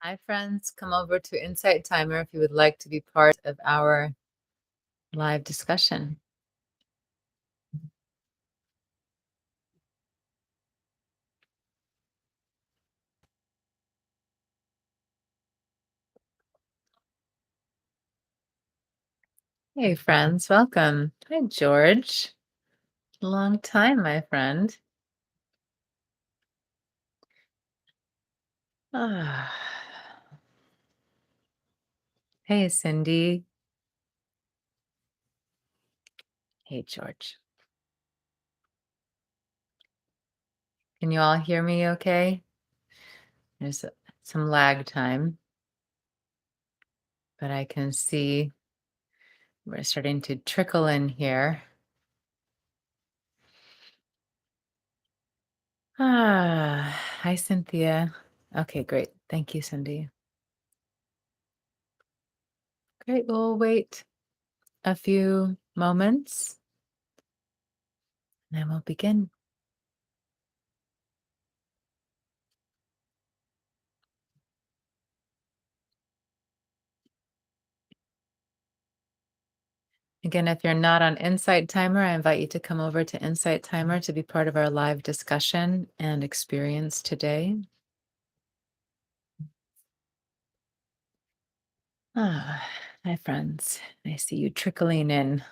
Hi, friends. Come over to Insight Timer if you would like to be part of our live discussion. Hey, friends. Welcome. Hi, George. Long time, my friend. Ah. Hey, Cindy. Hey, George. Can you all hear me okay? There's some lag time, but I can see we're starting to trickle in here. Hi, Cynthia. Okay, great. Thank you, Cindy. Great. We'll wait a few moments and then we'll begin. Again, if you're not on Insight Timer, I invite you to come over to Insight Timer to be part of our live discussion and experience today. Hi, friends. I see you trickling in.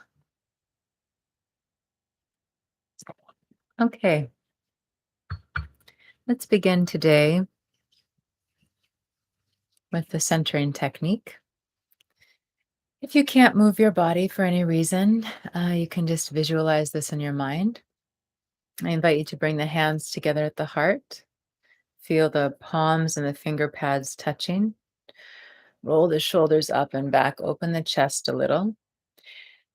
Okay, let's begin today with the centering technique. If you can't move your body for any reason, you can just visualize this in your mind. I invite you to bring the hands together at the heart. Feel the palms and the finger pads touching. Roll the shoulders up and back. Open the chest a little.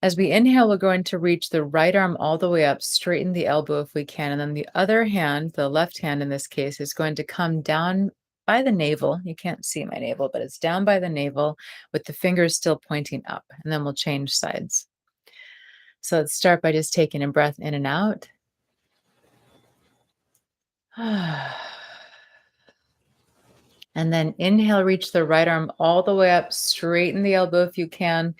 As we inhale, we're going to reach the right arm all the way up, straighten the elbow if we can. And then the other hand, the left hand in this case, is going to come down by the navel. You can't see my navel, but it's down by the navel with the fingers still pointing up. And then we'll change sides. So let's start by just taking a breath in and out. And then inhale, reach the right arm all the way up, straighten the elbow if you can.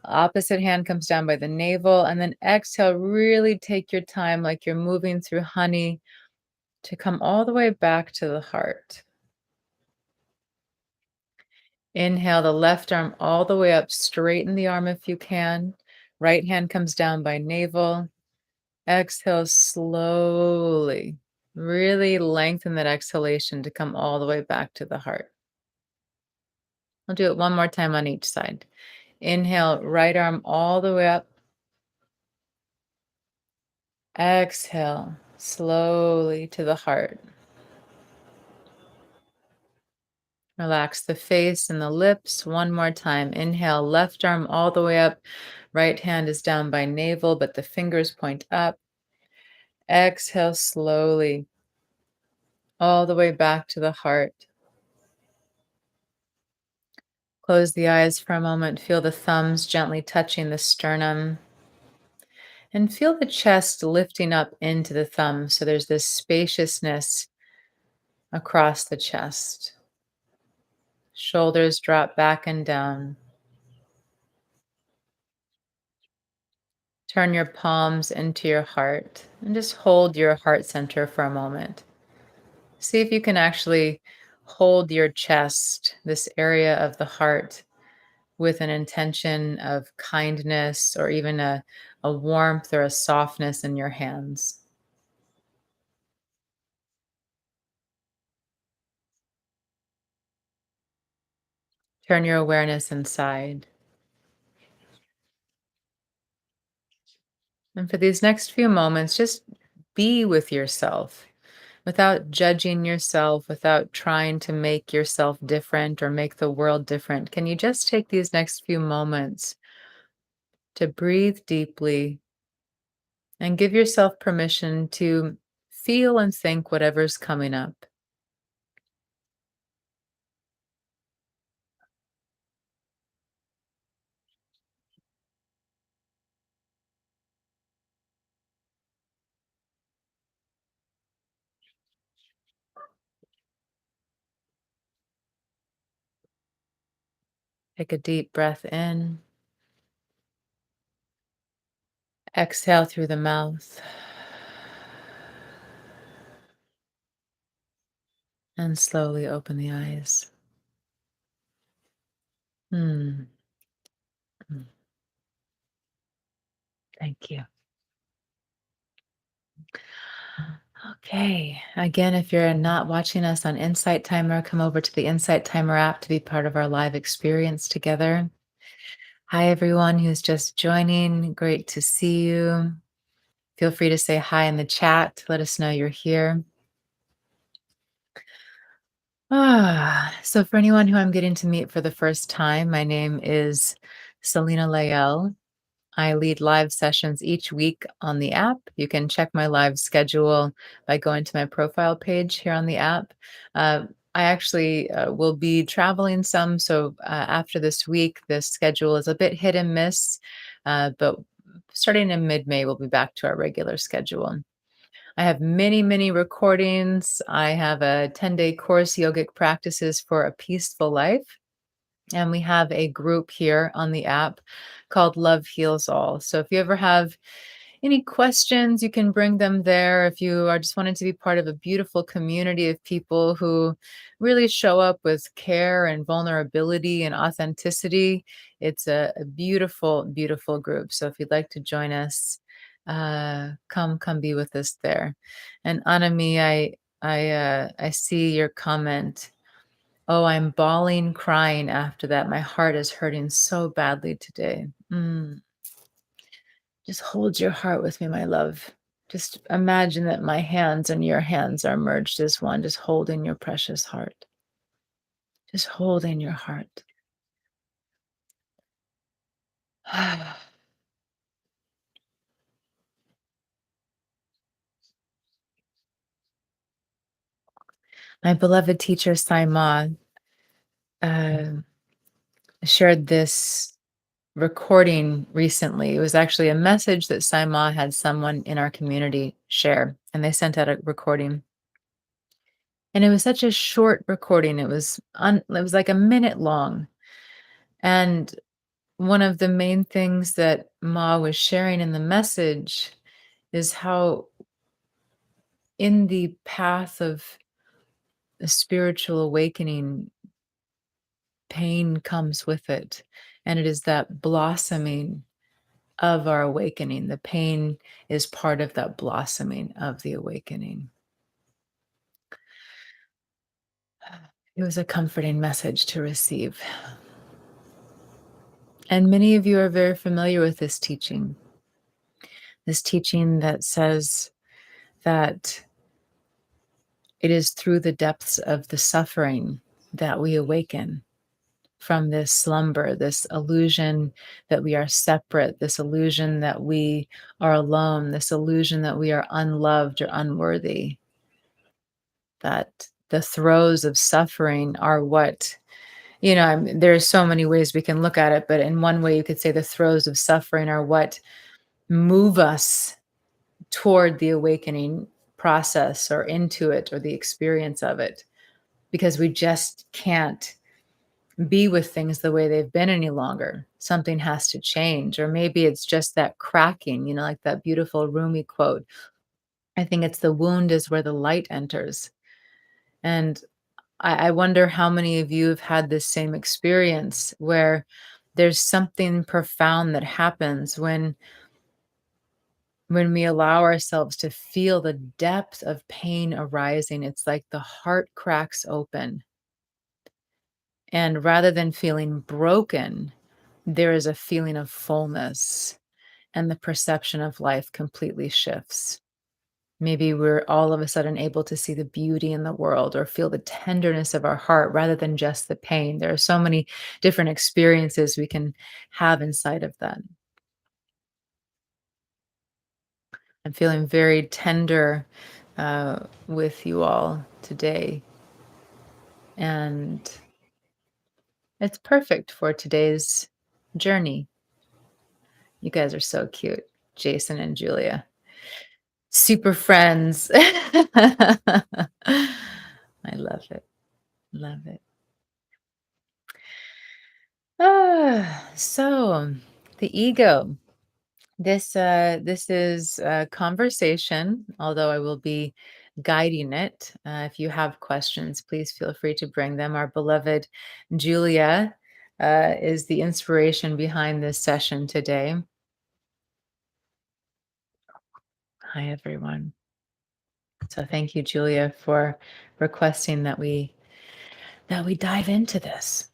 Opposite hand comes down by the navel, and then exhale, really take your time like you're moving through honey to come all the way back to the heart. Inhale the left arm all the way up, straighten the arm if you can. Right hand comes down by navel. Exhale slowly. Really lengthen that exhalation to come all the way back to the heart. I'll do it one more time on each side. Inhale, right arm all the way up. Exhale slowly to the heart. Relax the face and the lips. One more time. Inhale, left arm all the way up. Right hand is down by navel, but the fingers point up. Exhale slowly, all the way back to the heart. Close the eyes for a moment. Feel the thumbs gently touching the sternum. And feel the chest lifting up into the thumbs. So there's this spaciousness across the chest. Shoulders drop back and down. Turn your palms into your heart and just hold your heart center for a moment. See if you can actually hold your chest, this area of the heart, with an intention of kindness or even a warmth or a softness in your hands. Turn your awareness inside. And for these next few moments, just be with yourself without judging yourself, without trying to make yourself different or make the world different. Can you just take these next few moments to breathe deeply and give yourself permission to feel and think whatever's coming up? Take a deep breath in, exhale through the mouth, and slowly open the eyes. Hmm. mm, Thank you. Okay. Again, if you're not watching us on Insight Timer, come over to the Insight Timer app to be part of our live experience together. Hi, everyone who's just joining. Great to see you. Feel free to say hi in the chat. Let us know you're here. So for anyone who I'm getting to meet for the first time, my name is Selena Layel. I lead live sessions each week on the app. You can check my live schedule by going to my profile page here on the app. Uh, I actually will be traveling some, so after this week, the schedule is a bit hit and miss, but starting in mid-May, we'll be back to our regular schedule. I have many, many recordings. I have a 10-day course, Yogic Practices for a Peaceful Life. And we have a group here on the app called Love Heals All. So if you ever have any questions, you can bring them there. If you are just wanting to be part of a beautiful community of people who really show up with care and vulnerability and authenticity, it's a beautiful, beautiful group. So if you'd like to join us, come be with us there. And Anami, I see your comment. Oh, I'm bawling, crying after that. My heart is hurting so badly today. Just hold your heart with me, my love. Just imagine that my hands and your hands are merged as one, just holding your precious heart. Just holding your heart. My beloved teacher, Saima, uh, shared this recording recently. It was actually a message that Saima had someone in our community share, and they sent out a recording. And it was such a short recording. It was like a minute long. And one of the main things that Ma was sharing in the message is how in the path of a spiritual awakening, pain comes with it. And it is that blossoming of our awakening. The pain is part of that blossoming of the awakening. It was a comforting message to receive. And many of you are very familiar with this teaching that says that it is through the depths of the suffering that we awaken from this slumber, this illusion that we are separate, this illusion that we are alone, this illusion that we are unloved or unworthy, that the throes of suffering are what, there's so many ways we can look at it, but in one way you could say the throes of suffering are what move us toward the awakening process or into it or the experience of it, because we just can't be with things the way they've been any longer. Something has to change. Or maybe it's just that cracking, like that beautiful Rumi quote. I think it's the wound is where the light enters. And I wonder how many of you have had this same experience where there's something profound that happens when we allow ourselves to feel the depth of pain arising. It's like the heart cracks open. And rather than feeling broken, there is a feeling of fullness, and the perception of life completely shifts. Maybe we're all of a sudden able to see the beauty in the world or feel the tenderness of our heart rather than just the pain. There are so many different experiences we can have inside of that. I'm feeling very tender with you all today. And it's perfect for today's journey. You guys are so cute, Jason and Julia. Super friends. I love it. Love it. So, the ego. This is a conversation, although I will be guiding it. If you have questions, please feel free to bring them. Our beloved Julia is the inspiration behind this session today. Hi, everyone. So thank you, Julia, for requesting that we dive into this.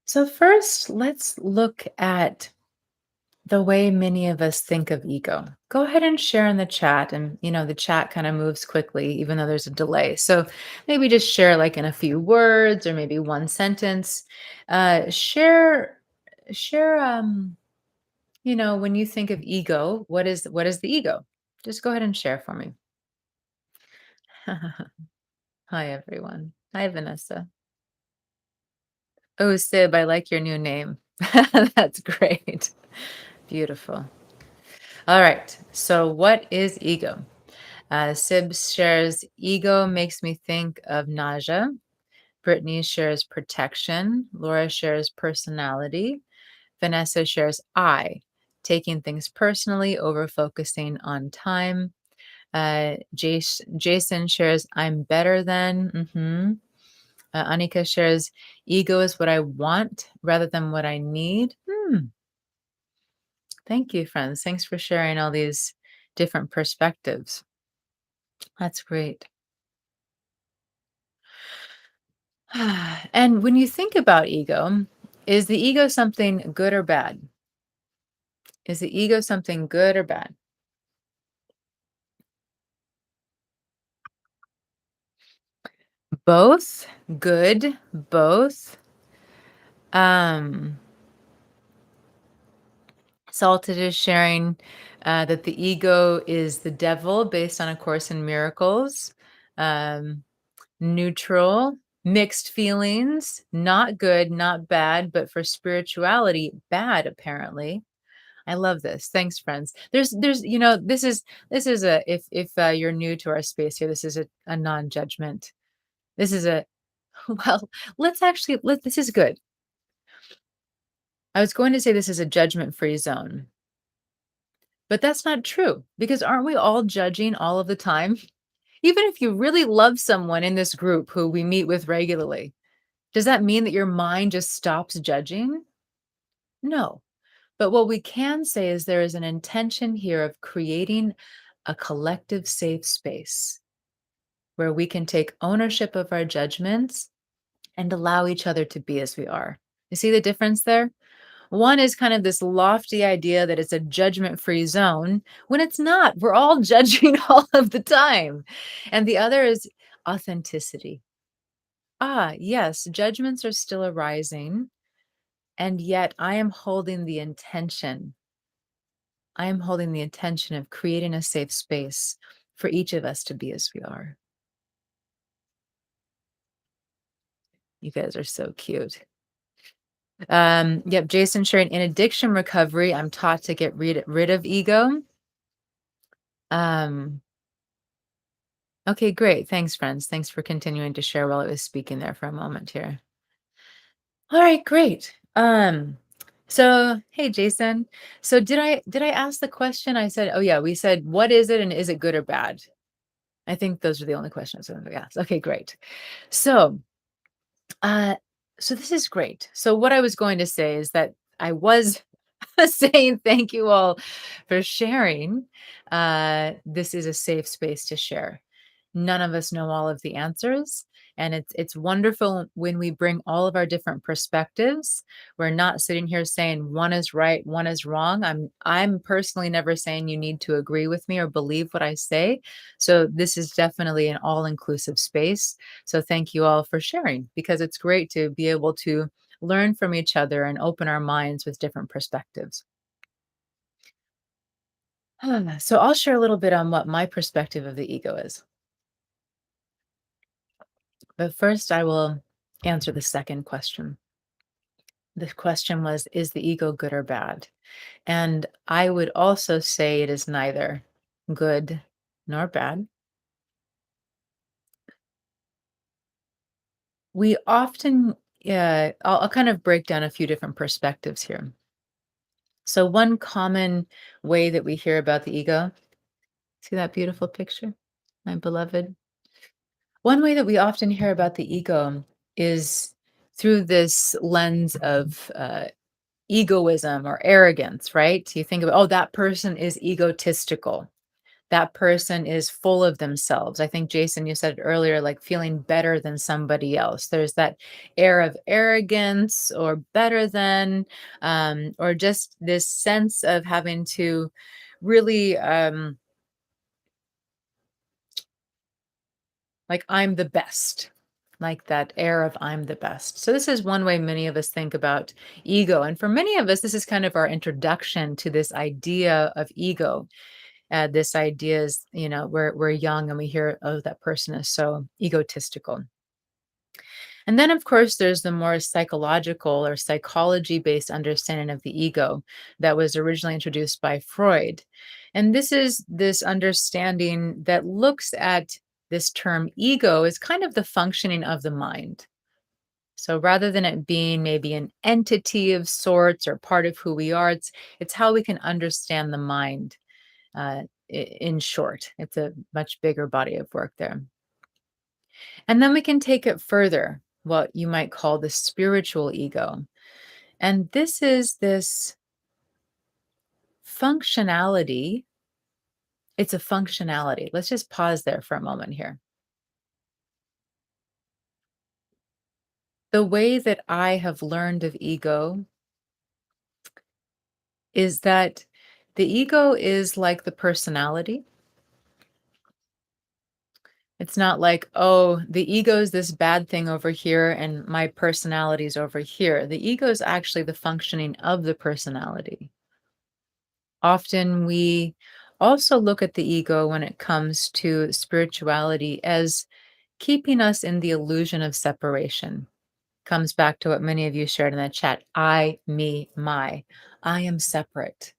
So first, let's look at the way many of us think of ego. Go ahead and share in the chat, and the chat kind of moves quickly even though there's a delay. So maybe just share like in a few words or maybe one sentence. Share when you think of ego, what is the ego? Just go ahead and share for me. Hi everyone. Hi Vanessa. Oh, Sib, I like your new name. That's great. Beautiful. All right. So what is ego? Sib shares ego makes me think of nausea. Brittany shares protection. Laura shares personality. Vanessa shares I, taking things personally over focusing on time. Jason shares I'm better than. Anika shares ego is what I want rather than what I need. Thank you, friends. Thanks for sharing all these different perspectives. That's great. And when you think about ego, is the ego something good or bad? Is the ego something good or bad? Both, good, both. Um, Salted is sharing that the ego is the devil based on A Course in Miracles. Um, Neutral, mixed feelings, not good, not bad, but for spirituality, bad apparently. I love this. Thanks, friends. This is a if you're new to our space here, this is a non-judgment. This is a well, let this is good. I was going to say this is a judgment-free zone, but that's not true because aren't we all judging all of the time? Even if you really love someone in this group who we meet with regularly, does that mean that your mind just stops judging? No. But what we can say is there is an intention here of creating a collective safe space where we can take ownership of our judgments and allow each other to be as we are. You see the difference there? One is kind of this lofty idea that it's a judgment free zone when it's not. We're all judging all of the time. And the other is authenticity. Yes, judgments are still arising. And yet I am holding the intention. I am holding the intention of creating a safe space for each of us to be as we are. You guys are so cute. Yep, Jason sharing in addiction recovery, I'm taught to get rid of ego. Um, okay, great. Thanks, friends. Thanks for continuing to share while I was speaking there for a moment here. All right, great. So hey Jason. So did I ask the question? I said, oh yeah, we said what is it and is it good or bad? I think those are the only questions I'm gonna ask. Okay, great. So Uh, so this is great. So what I was going to say is that I was saying thank you all for sharing. This is a safe space to share. None of us know all of the answers, and it's wonderful when we bring all of our different perspectives. We're not sitting here saying one is right, one is wrong. I'm personally never saying you need to agree with me or believe what I say. So this is definitely an all-inclusive space. So thank you all for sharing because it's great to be able to learn from each other and open our minds with different perspectives. So I'll share a little bit on what my perspective of the ego is. But first, I will answer the second question. The question was, is the ego good or bad? And I would also say it is neither good nor bad. We often, I'll kind of break down a few different perspectives here. So, one common way that we hear about the ego, see that beautiful picture, my beloved? One way that we often hear about the ego is through this lens of egoism or arrogance, right? You think of, oh, that person is egotistical. That person is full of themselves. I think, Jason, you said it earlier, like feeling better than somebody else. There's that air of arrogance or better than, or just this sense of having to really, like, I'm the best, like that air of I'm the best. So, this is one way many of us think about ego. And for many of us, this is kind of our introduction to this idea of ego. This idea is, we're young and we hear, oh, that person is so egotistical. And then, of course, there's the more psychological or psychology based understanding of the ego that was originally introduced by Freud. And this is this understanding that looks at this term ego as kind of the functioning of the mind. So rather than it being maybe an entity of sorts or part of who we are, it's how we can understand the mind. In short, it's a much bigger body of work there. And then we can take it further, what you might call the spiritual ego. And this is this functionality. It's a functionality. Let's just pause there for a moment here. The way that I have learned of ego is that the ego is like the personality. It's not like, oh, the ego is this bad thing over here and my personality is over here. The ego is actually the functioning of the personality. Often we also look at the ego when it comes to spirituality as keeping us in the illusion of separation. Comes back to what many of you shared in the chat: I, me, my. I am separate.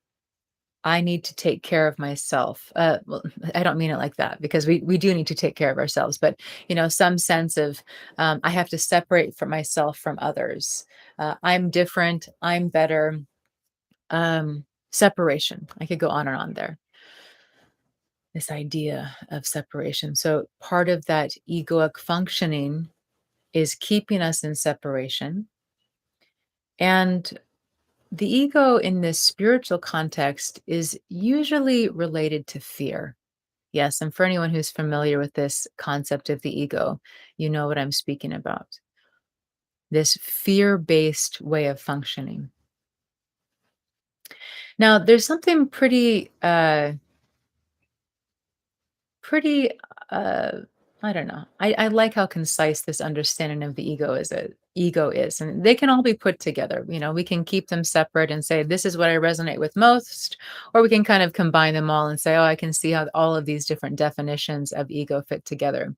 I need to take care of myself. Well, I don't mean it like that because we do need to take care of ourselves, but some sense of I have to separate from myself from others. I'm different. I'm better. Separation. I could go on and on there. This idea of separation. So part of that egoic functioning is keeping us in separation. And the ego in this spiritual context is usually related to fear. Yes, and for anyone who's familiar with this concept of the ego, you know what I'm speaking about. This fear based way of functioning. Now, there's something pretty, uh, I don't know. I like how concise this understanding of the ego is, and they can all be put together. We can keep them separate and say, this is what I resonate with most, or we can kind of combine them all and say, oh, I can see how all of these different definitions of ego fit together.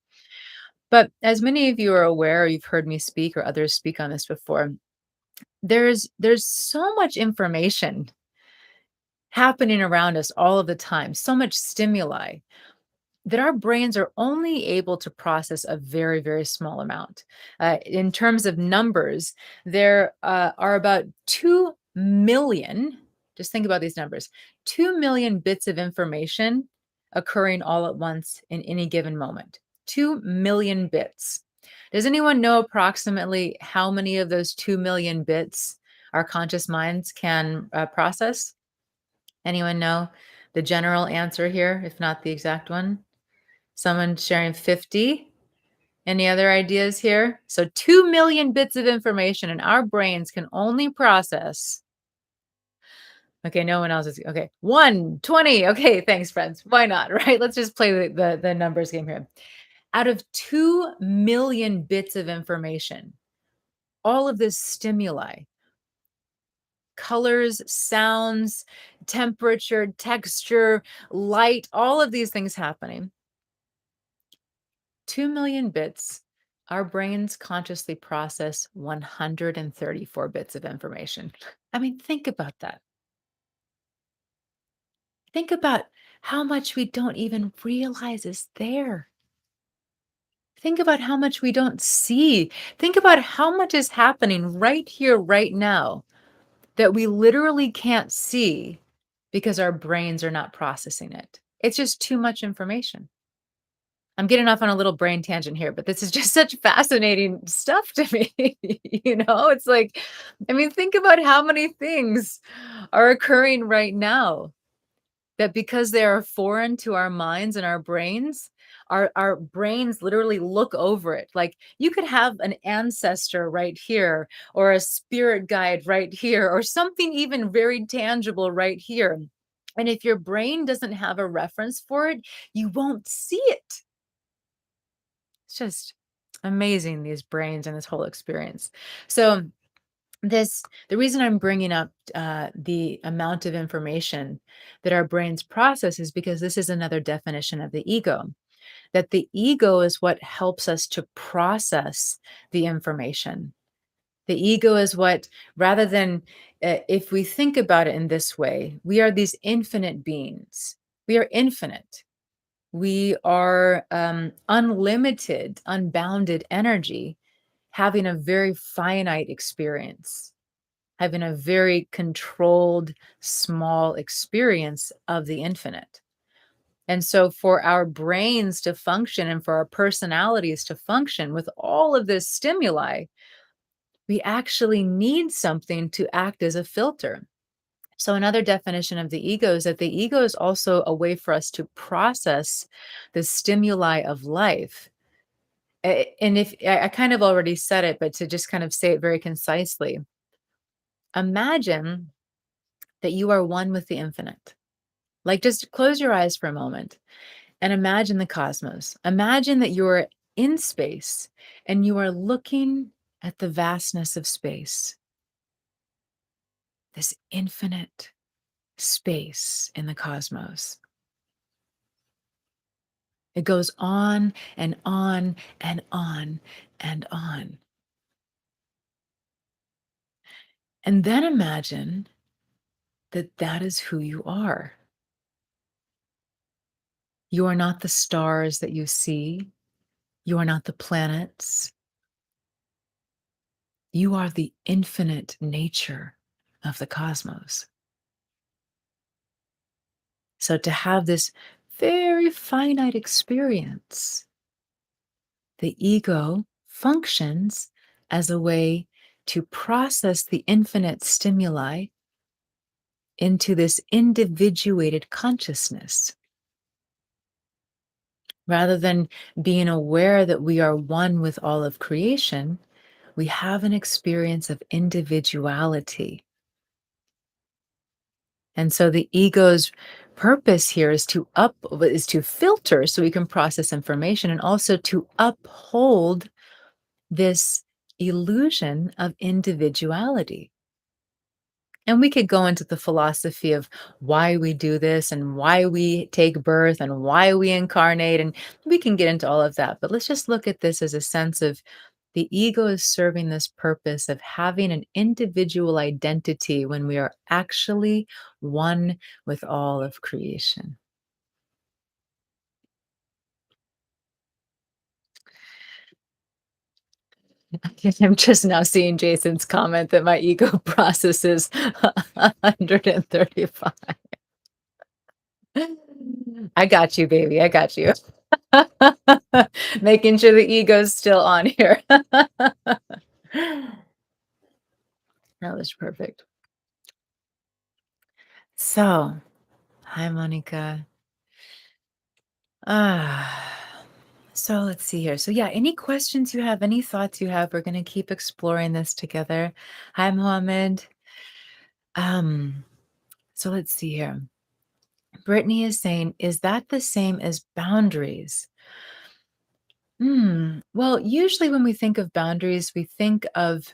But as many of you are aware, or you've heard me speak or others speak on this before, there's so much information happening around us all of the time, so much stimuli that our brains are only able to process a very, very small amount. In terms of numbers, there are about 2 million, just think about these numbers, 2 million bits of information occurring all at once in any given moment. 2 million bits. Does anyone know approximately how many of those 2 million bits our conscious minds can process? Anyone know the general answer here, if not the exact one? Someone sharing 50. Any other ideas here? So 2 million bits of information and our brains can only process. Okay, no one else is okay. 120. Okay, thanks, friends. Why not? Right? Let's just play the numbers game here. Out of 2 million bits of information, all of this stimuli, colors, sounds, temperature, texture, light, all of these things happening. 2 million bits, our brains consciously process 134 bits of information. I mean, think about that. Think about how much we don't even realize is there. Think about how much we don't see. Think about how much is happening right here, right now, that we literally can't see because our brains are not processing it. It's just too much information. I'm getting off on a little brain tangent here, but this is just such fascinating stuff to me. It's like, I mean, think about how many things are occurring right now that because they are foreign to our minds and our brains, our brains literally look over it. Like you could have an ancestor right here, or a spirit guide right here, or something even very tangible right here. And if your brain doesn't have a reference for it, you won't see it. It's just amazing, these brains and this whole experience. So, the reason I'm bringing up the amount of information that our brains process is because this is another definition of the ego. That the ego is what helps us to process the information. The ego is what, rather than, if we think about it in this way, we are these infinite beings. We are infinite. We are unlimited, unbounded energy, having a very finite experience, having a very controlled, small experience of the infinite. And so, for our brains to function and for our personalities to function with all of this stimuli, we actually need something to act as a filter. So, another definition of the ego is that the ego is also a way for us to process the stimuli of life. And if I kind of already said it, but to just kind of say it very concisely, imagine that you are one with the infinite. Like, just close your eyes for a moment and imagine the cosmos. Imagine that you're in space and you are looking at the vastness of space, this infinite space in the cosmos. It goes on and on and on and on. And then imagine that that is who you are. You are not the stars that you see. You are not the planets. You are the infinite nature of the cosmos. So to have this very finite experience, the ego functions as a way to process the infinite stimuli into this individuated consciousness. Rather than being aware that we are one with all of creation, we have an experience of individuality. And so the ego's purpose here is to filter so we can process information, and also to uphold this illusion of individuality. And we could go into the philosophy of why we do this and why we take birth and why we incarnate. And we can get into all of that. But let's just look at this as a sense of the ego is serving this purpose of having an individual identity when we are actually one with all of creation. I'm just now seeing Jason's comment that my ego processes 135. I got you, baby. I got you. Making sure the ego's still on here. That was perfect. So, hi, Monica. Ah, so let's see here. So, yeah, any questions you have, any thoughts you have, we're going to keep exploring this together. Hi, Mohammed. Um, so let's see here. Brittany is saying, is that the same as boundaries? Well, usually when we think of boundaries, we think of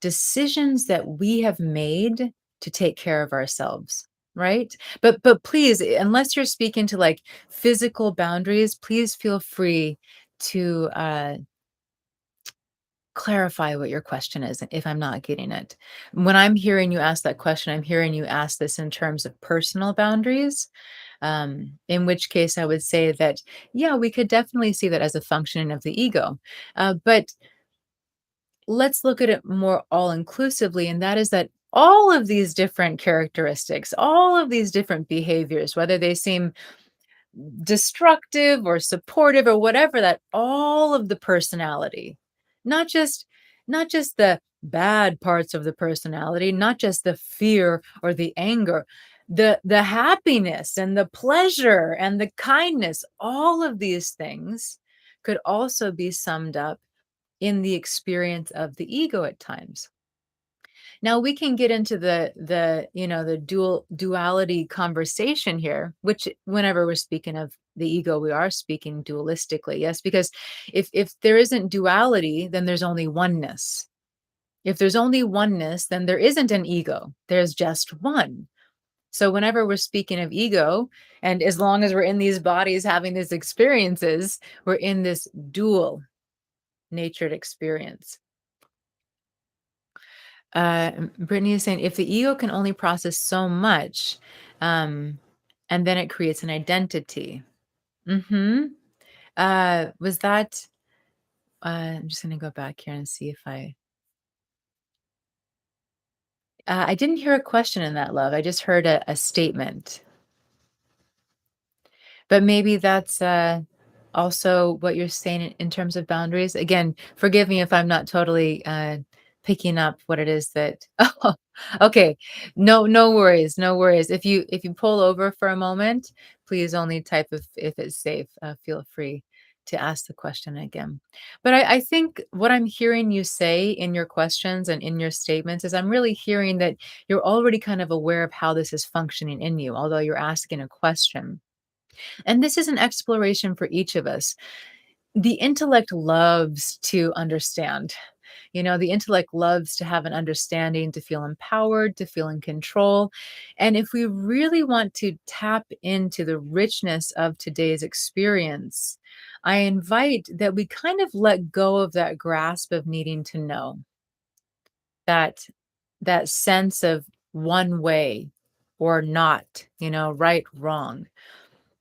decisions that we have made to take care of ourselves, right? But please, unless you're speaking to like physical boundaries, please feel free to clarify what your question is if I'm not getting it. When I'm hearing you ask that question, I'm hearing you ask this in terms of personal boundaries. In which case I would say that, yeah, we could definitely see that as a function of the ego. But let's look at it more all inclusively, and that is that all of these different characteristics, all of these different behaviors, whether they seem destructive or supportive or whatever, that all of the personality, not just the bad parts of the personality, not just the fear or the anger, the happiness and the pleasure and the kindness, all of these things could also be summed up in the experience of the ego at times. Now we can get into the duality conversation here, which whenever we're speaking of the ego, we are speaking dualistically. Yes, because if there isn't duality, then there's only oneness. If there's only oneness, then there isn't an ego. There's just one. So whenever we're speaking of ego, and as long as we're in these bodies having these experiences, we're in this dual natured experience. Brittany is saying if the ego can only process so much, um, and then it creates an identity. Mm-hmm. Was that? I'm just going to go back here and see if I didn't hear a question in that, love. I just heard a statement. But maybe that's also what you're saying in terms of boundaries. Again, forgive me if I'm not totally picking up what it is that. Oh, okay. No, no worries, no worries. If you pull over for a moment, please only type if it's safe. Feel free to ask the question again. But I think what I'm hearing you say in your questions and in your statements is I'm really hearing that you're already kind of aware of how this is functioning in you, although you're asking a question. And this is an exploration for each of us. The intellect loves to understand. The intellect loves to have an understanding, to feel empowered, to feel in control. And if we really want to tap into the richness of today's experience, I invite that we kind of let go of that grasp of needing to know, that sense of one way or not, right, wrong,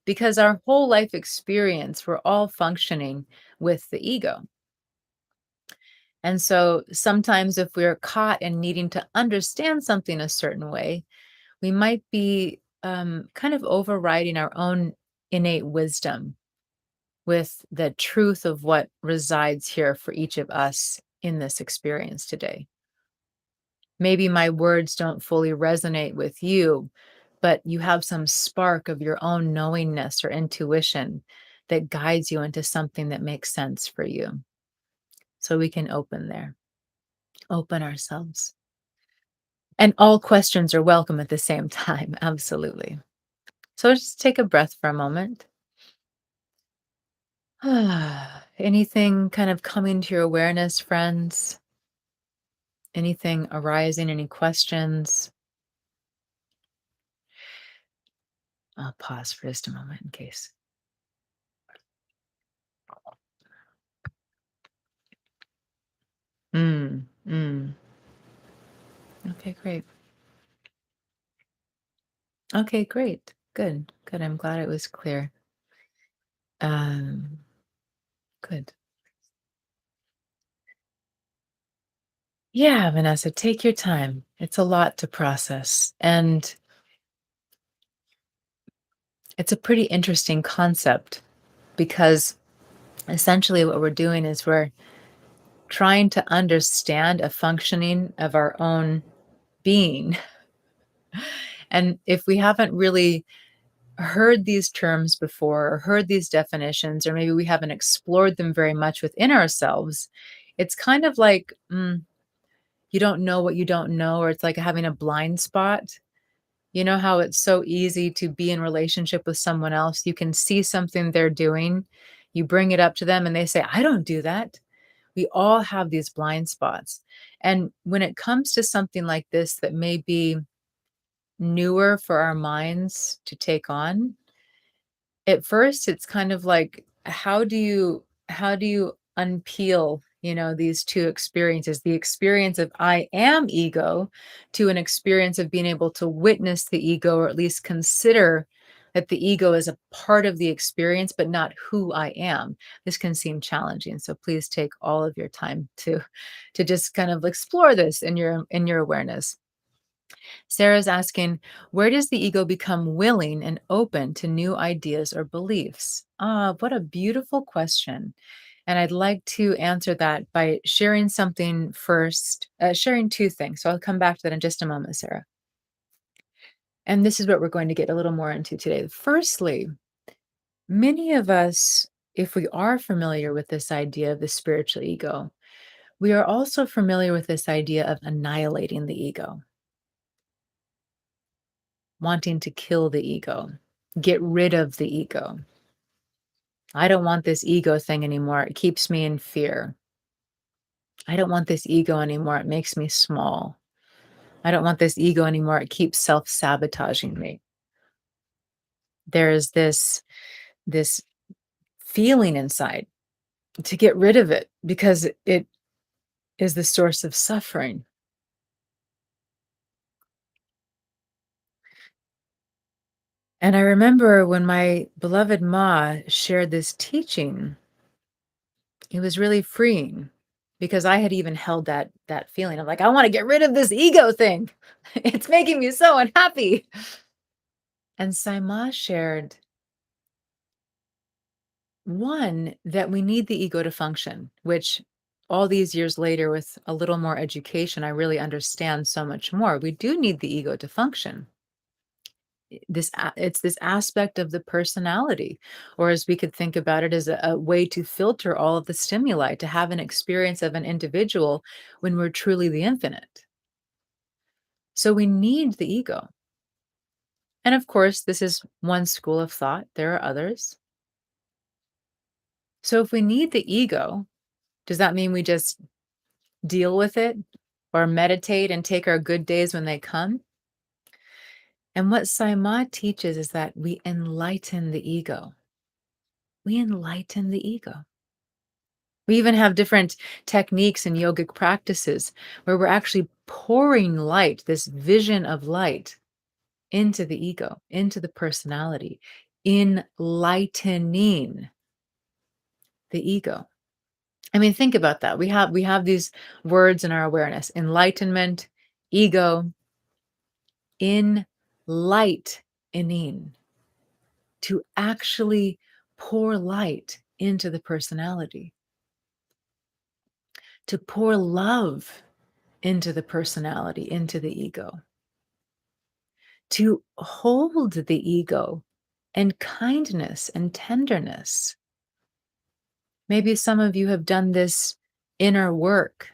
because our whole life experience, we're all functioning with the ego. And so sometimes if we're caught in needing to understand something a certain way, we might be kind of overriding our own innate wisdom with the truth of what resides here for each of us in this experience today. Maybe my words don't fully resonate with you, but you have some spark of your own knowingness or intuition that guides you into something that makes sense for you. So we can open there, open ourselves. And all questions are welcome at the same time. Absolutely. So just take a breath for a moment. Anything kind of coming to your awareness, friends? Anything arising? Any questions? I'll pause for just a moment in case. Mm, mm. Okay, great. Okay, great. Good, good. I'm glad it was clear. Um, good. Yeah, Vanessa, take your time. It's a lot to process. And it's a pretty interesting concept because essentially what we're doing is we're trying to understand a functioning of our own being. And if we haven't really heard these terms before or heard these definitions, or maybe we haven't explored them very much within ourselves, it's kind of like you don't know what you don't know, or it's like having a blind spot. You know how it's so easy to be in relationship with someone else? You can see something they're doing, you bring it up to them, and they say, I don't do that. We all have these blind spots. And when it comes to something like this that may be newer for our minds to take on, at first it's kind of like how do you unpeel, these two experiences, the experience of I am ego to an experience of being able to witness the ego, or at least consider that the ego is a part of the experience, but not who I am. This can seem challenging. So please take all of your time to just kind of explore this in your awareness. Sarah's asking, where does the ego become willing and open to new ideas or beliefs? Ah, what a beautiful question. And I'd like to answer that by sharing something first, sharing two things. So I'll come back to that in just a moment, Sarah. And this is what we're going to get a little more into today. Firstly, many of us, if we are familiar with this idea of the spiritual ego, we are also familiar with this idea of annihilating the ego, wanting to kill the ego, get rid of the ego. I don't want this ego thing anymore. It keeps me in fear. I don't want this ego anymore. It makes me small. I don't want this ego anymore. It keeps self-sabotaging me. There is this feeling inside to get rid of it because it is the source of suffering. And I remember when my beloved Ma shared this teaching, it was really freeing because I had even held that feeling of like, I want to get rid of this ego thing. It's making me so unhappy. And Saima shared one that we need the ego to function, which all these years later with a little more education, I really understand so much more. We do need the ego to function. It's this aspect of the personality, or as we could think about it as a way to filter all of the stimuli, to have an experience of an individual when we're truly the infinite. So we need the ego. And of course, this is one school of thought. There are others. So if we need the ego, does that mean we just deal with it or meditate and take our good days when they come? And what Saima teaches is that we enlighten the ego. We enlighten the ego. We even have different techniques and yogic practices where we're actually pouring light, this vision of light, into the ego, into the personality, enlightening the ego. I mean, think about that. We have these words in our awareness: enlightenment, ego, enlightening, to actually pour light into the personality, to pour love into the personality, into the ego, to hold the ego and kindness and tenderness. Maybe some of you have done this inner work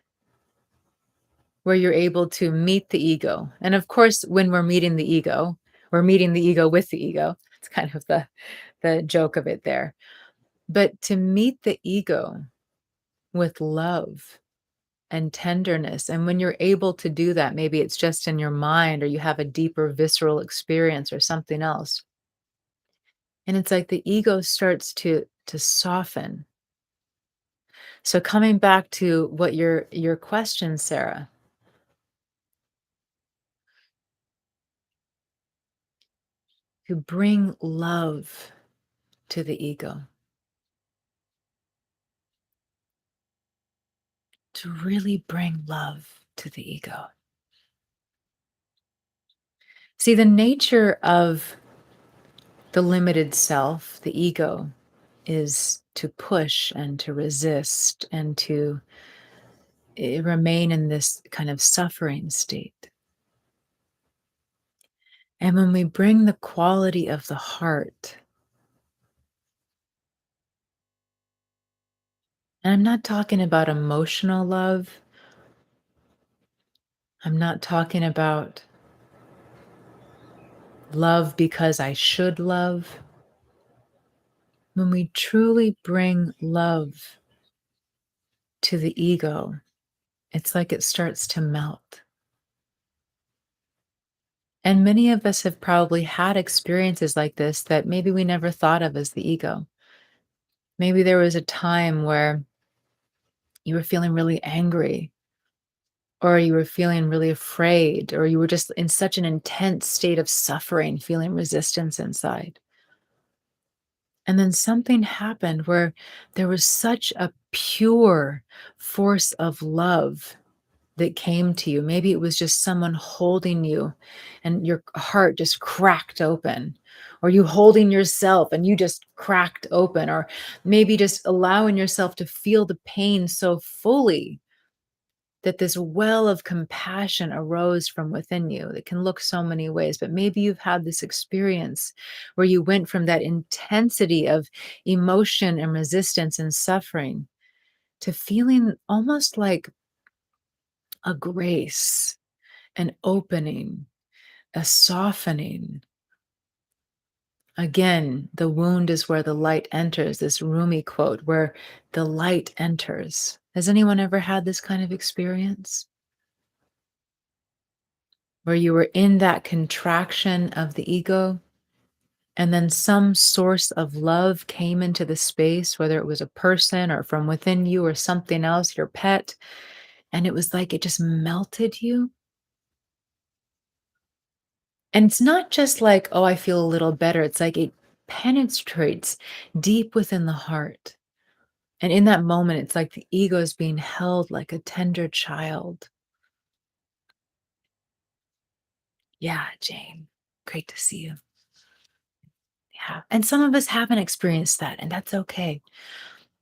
where you're able to meet the ego. And of course, when we're meeting the ego, we're meeting the ego with the ego. It's kind of the joke of it there. But to meet the ego with love and tenderness. And when you're able to do that, maybe it's just in your mind or you have a deeper visceral experience or something else. And it's like the ego starts to soften. So coming back to what your question, Sarah, to bring love to the ego, to really bring love to the ego. See, the nature of the limited self, the ego, is to push and to resist and to remain in this kind of suffering state. And when we bring the quality of the heart, and I'm not talking about emotional love, I'm not talking about love because I should love. When we truly bring love to the ego, it's like it starts to melt. And many of us have probably had experiences like this that maybe we never thought of as the ego. Maybe there was a time where you were feeling really angry, or you were feeling really afraid, or you were just in such an intense state of suffering, feeling resistance inside. And then something happened where there was such a pure force of love that came to you. Maybe it was just someone holding you and your heart just cracked open, or you holding yourself and you just cracked open, or maybe just allowing yourself to feel the pain so fully that this well of compassion arose from within you. That can look so many ways, but maybe you've had this experience where you went from that intensity of emotion and resistance and suffering to feeling almost like a grace, an opening, a softening. Again, the wound is where the light enters, this Rumi quote, where the light enters. Has anyone ever had this kind of experience? Where you were in that contraction of the ego, and then some source of love came into the space, whether it was a person or from within you or something else, your pet, and it was like it just melted you. And it's not just like, oh, I feel a little better. It's like it penetrates deep within the heart. And in that moment, it's like the ego is being held like a tender child. Yeah, Jane, great to see you. Yeah. And some of us haven't experienced that, and that's okay.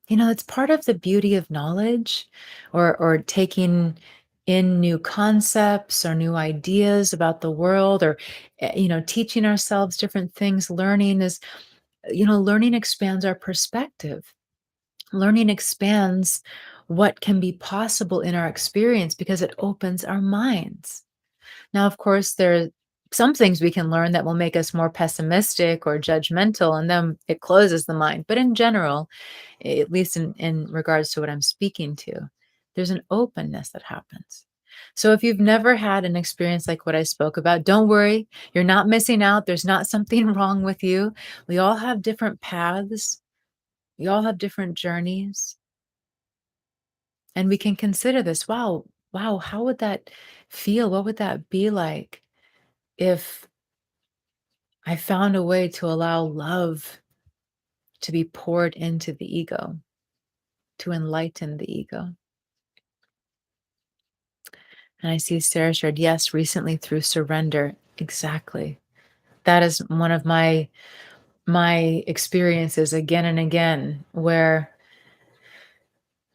It's part of the beauty of knowledge, or taking in new concepts or new ideas about the world, or teaching ourselves different things. Learning is, learning expands our perspective. Learning expands what can be possible in our experience because it opens our minds. Now, of course, there are some things we can learn that will make us more pessimistic or judgmental, and then it closes the mind. But in general, at least in regards to what I'm speaking to, there's an openness that happens. So if you've never had an experience like what I spoke about, don't worry, you're not missing out. There's not something wrong with you. We all have different paths, we all have different journeys, and we can consider this. Wow, how would that feel? What would that be like if I found a way to allow love to be poured into the ego, to enlighten the ego? And I see Sarah shared, yes, recently through surrender. Exactly. That is one of my experiences again and again, where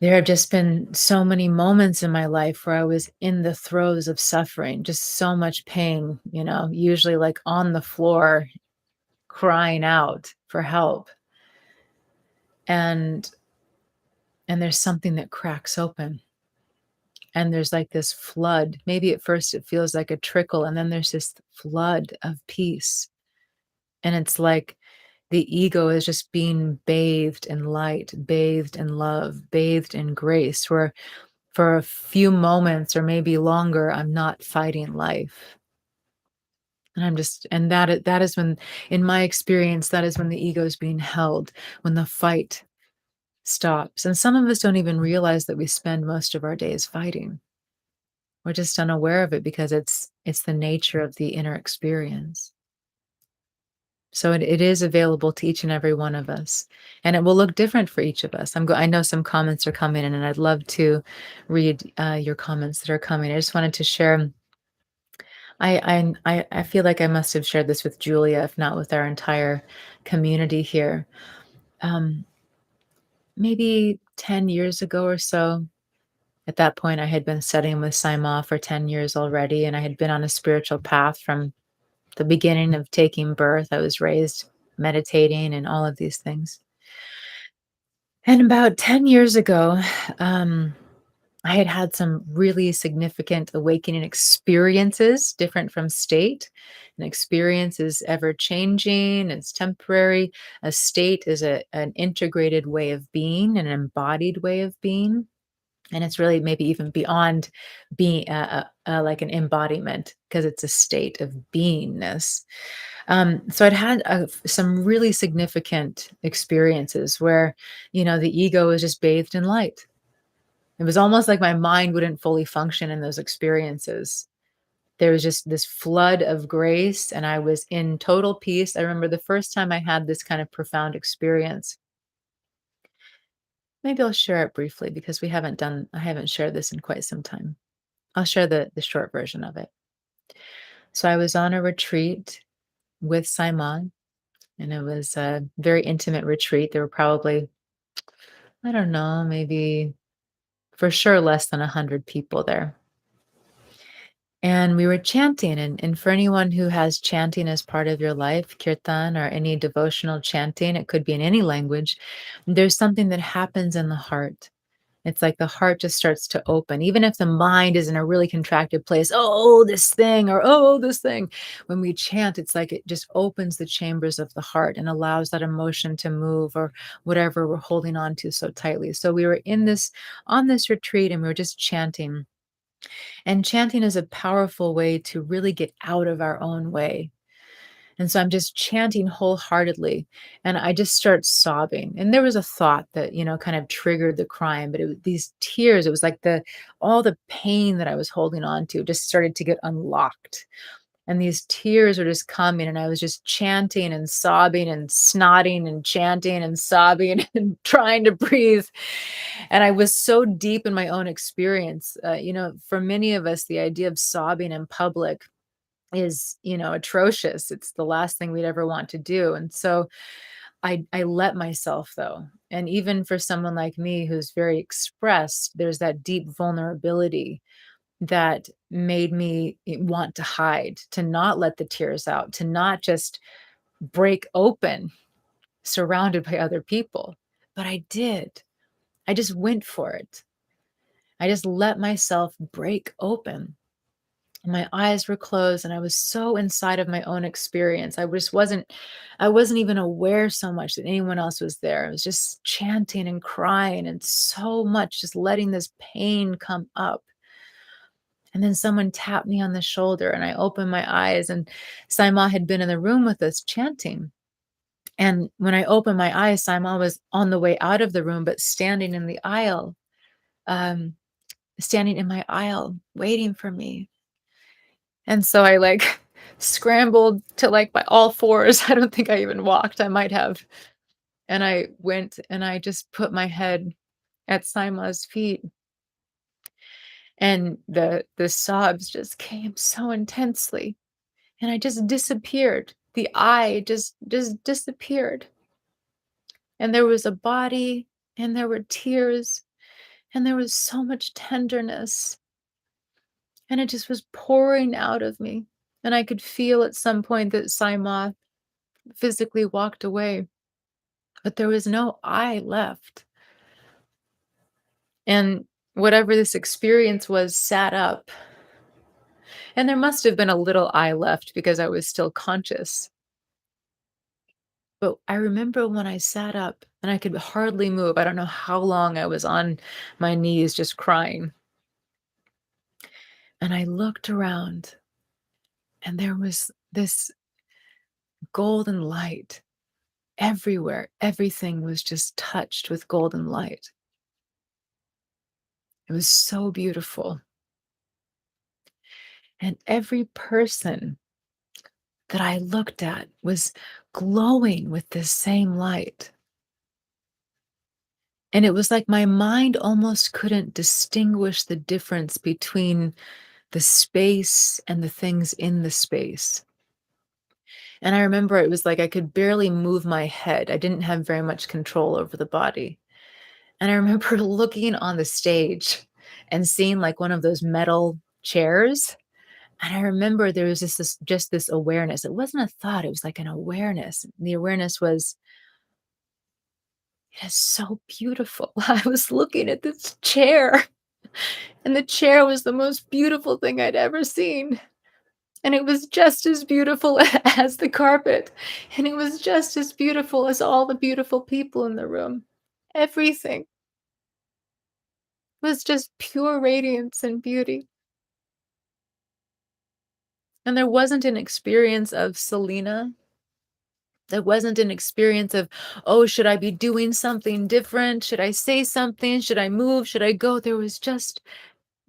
there have just been so many moments in my life where I was in the throes of suffering, just so much pain, usually like on the floor, crying out for help. And there's something that cracks open. And there's like this flood. Maybe at first it feels like a trickle, and then there's this flood of peace. And it's like the ego is just being bathed in light, bathed in love, bathed in grace, where for a few moments or maybe longer, I'm not fighting life. And that is when, in my experience, that is when the ego is being held, when the fight stops. And some of us don't even realize that we spend most of our days fighting. We're just unaware of it because it's the nature of the inner experience. So it is available to each and every one of us, and it will look different for each of us. I know some comments are coming in, and I'd love to read your comments that are coming. I just wanted to share. I feel like I must have shared this with Julia, if not with our entire community here. Um, Maybe 10 years ago or so. At that point, I had been studying with Saima for 10 years already, and I had been on a spiritual path from the beginning of taking birth. I was raised meditating and all of these things. And about 10 years ago, um, I had had some really significant awakening experiences, different from state. An experience is ever changing, it's temporary. A state is an integrated way of being, an embodied way of being. And it's really maybe even beyond being like an embodiment, because it's a state of beingness. So I'd had some really significant experiences where, the ego was just bathed in light. It was almost like my mind wouldn't fully function in those experiences. There was just this flood of grace, and I was in total peace. I remember the first time I had this kind of profound experience. Maybe I'll share it briefly because I haven't shared this in quite some time. I'll share the short version of it. So I was on a retreat with Simon, and it was a very intimate retreat. There were probably, I don't know, maybe for sure less than 100 people there. And we were chanting, and for anyone who has chanting as part of your life, kirtan or any devotional chanting, it could be in any language, there's something that happens in the heart. It's like the heart just starts to open, even if the mind is in a really contracted place. Oh, this thing, or oh, this thing. When we chant, it's like it just opens the chambers of the heart and allows that emotion to move or whatever we're holding on to so tightly. So we were on this retreat and we were just chanting. And chanting is a powerful way to really get out of our own way. And so I'm just chanting wholeheartedly and I just start sobbing. And there was a thought that, kind of triggered the crying, but it was these tears. It was like all the pain that I was holding on to just started to get unlocked. And these tears were just coming, and I was just chanting and sobbing and snotting and chanting and sobbing and trying to breathe. And I was so deep in my own experience. For many of us, the idea of sobbing in public is, atrocious. It's the last thing we'd ever want to do. And so I let myself though. And even for someone like me who's very expressed, there's that deep vulnerability that made me want to hide, to not let the tears out, to not just break open surrounded by other people. But I did. I just went for it. I just let myself break open. And my eyes were closed and I was so inside of my own experience. I wasn't even aware so much that anyone else was there. I was just chanting and crying and so much just letting this pain come up. And then someone tapped me on the shoulder and I opened my eyes, and Saima had been in the room with us chanting. And when I opened my eyes, Saima was on the way out of the room, but um, standing in my aisle, waiting for me. And so I like scrambled to like by all fours. I don't think I even walked. I might have. And I went and I just put my head at Saima's feet. And the sobs just came so intensely. And I just disappeared. The eye just disappeared. And there was a body, and there were tears, and there was so much tenderness. And it just was pouring out of me. And I could feel at some point that Saima physically walked away, but there was no I left. And whatever this experience was sat up. And there must have been a little I left because I was still conscious. But I remember when I sat up and I could hardly move. I don't know how long I was on my knees just crying. And I looked around and there was this golden light everywhere. Everything was just touched with golden light. It was so beautiful. And every person that I looked at was glowing with this same light. And it was like my mind almost couldn't distinguish the difference between the space and the things in the space. And I remember it was like I could barely move my head. I didn't have very much control over the body. And I remember looking on the stage and seeing like one of those metal chairs. And I remember there was just this awareness. It wasn't a thought, it was like an awareness. The awareness was, it is so beautiful. I was looking at this chair, and the chair was the most beautiful thing I'd ever seen. And it was just as beautiful as the carpet. And it was just as beautiful as all the beautiful people in the room. Everything was just pure radiance and beauty. And there wasn't an experience of Selena. There wasn't an experience of, oh, should I be doing something different? Should I say something? Should I move? Should I go? There was just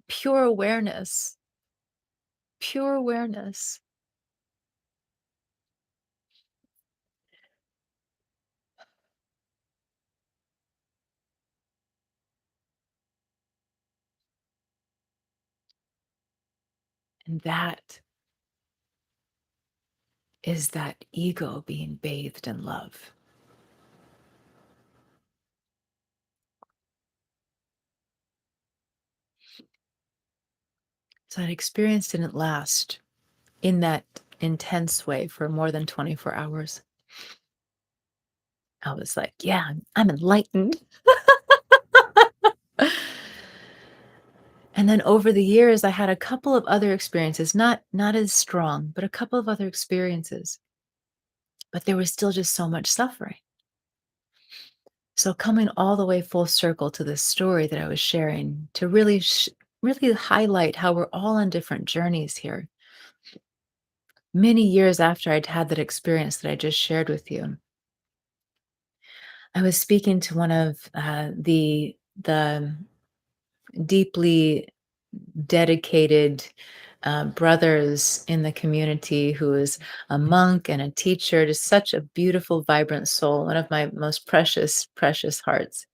pure awareness. pure awareness. And that is that ego being bathed in love. So that experience didn't last in that intense way for more than 24 hours. I was like, yeah, I'm enlightened. And then over the years, I had a couple of other experiences, not as strong, but a couple of other experiences. But there was still just so much suffering. So coming all the way full circle to this story that I was sharing to really really highlight how we're all on different journeys here. Many years after I'd had that experience that I just shared with you, I was speaking to one of the deeply dedicated brothers in the community who is a monk and a teacher, just such a beautiful, vibrant soul, one of my most precious, precious hearts.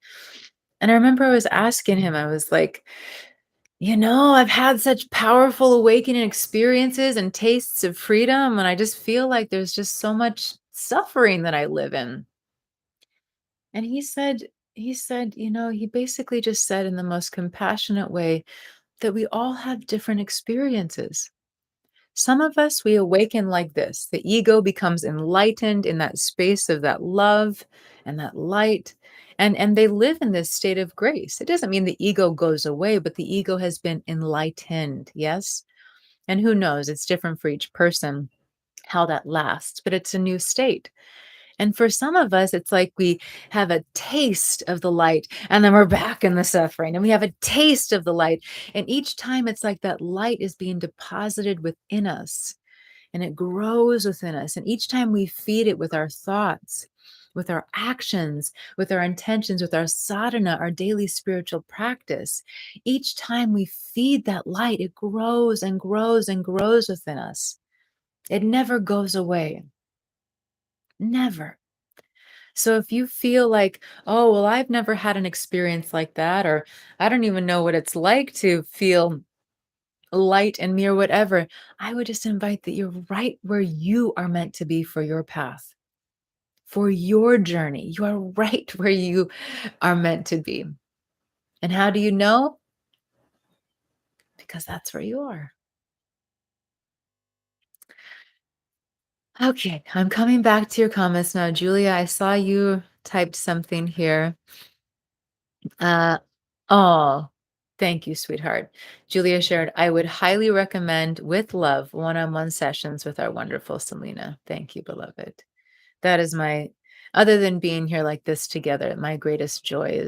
And I remember I was asking him, I was like, I've had such powerful awakening experiences and tastes of freedom, and I just feel like there's just so much suffering that I live in. And he basically just said in the most compassionate way that we all have different experiences. Some of us, we awaken like this. The ego becomes enlightened in that space of that love and that light. And they live in this state of grace. It doesn't mean the ego goes away, but the ego has been enlightened. Yes. And who knows? It's different for each person how that lasts, but it's a new state. And for some of us, it's like we have a taste of the light and then we're back in the suffering. And we have a taste of the light. And each time it's like that light is being deposited within us and it grows within us. And each time we feed it with our thoughts, with our actions, with our intentions, with our sadhana, our daily spiritual practice, each time we feed that light, it grows and grows and grows within us. It never goes away. Never. So if you feel like, oh, well, I've never had an experience like that, or I don't even know what it's like to feel light in me or whatever, I would just invite that you're right where you are meant to be for your path, for your journey. You are right where you are meant to be. And how do you know? Because that's where you are. Okay, I'm coming back to your comments now. Julia, I saw you typed something here. Uh, oh, thank you, sweetheart. Julia shared, I would highly recommend with love one-on-one sessions with our wonderful Selena. Thank you, beloved. That is other than being here like this together, my greatest joy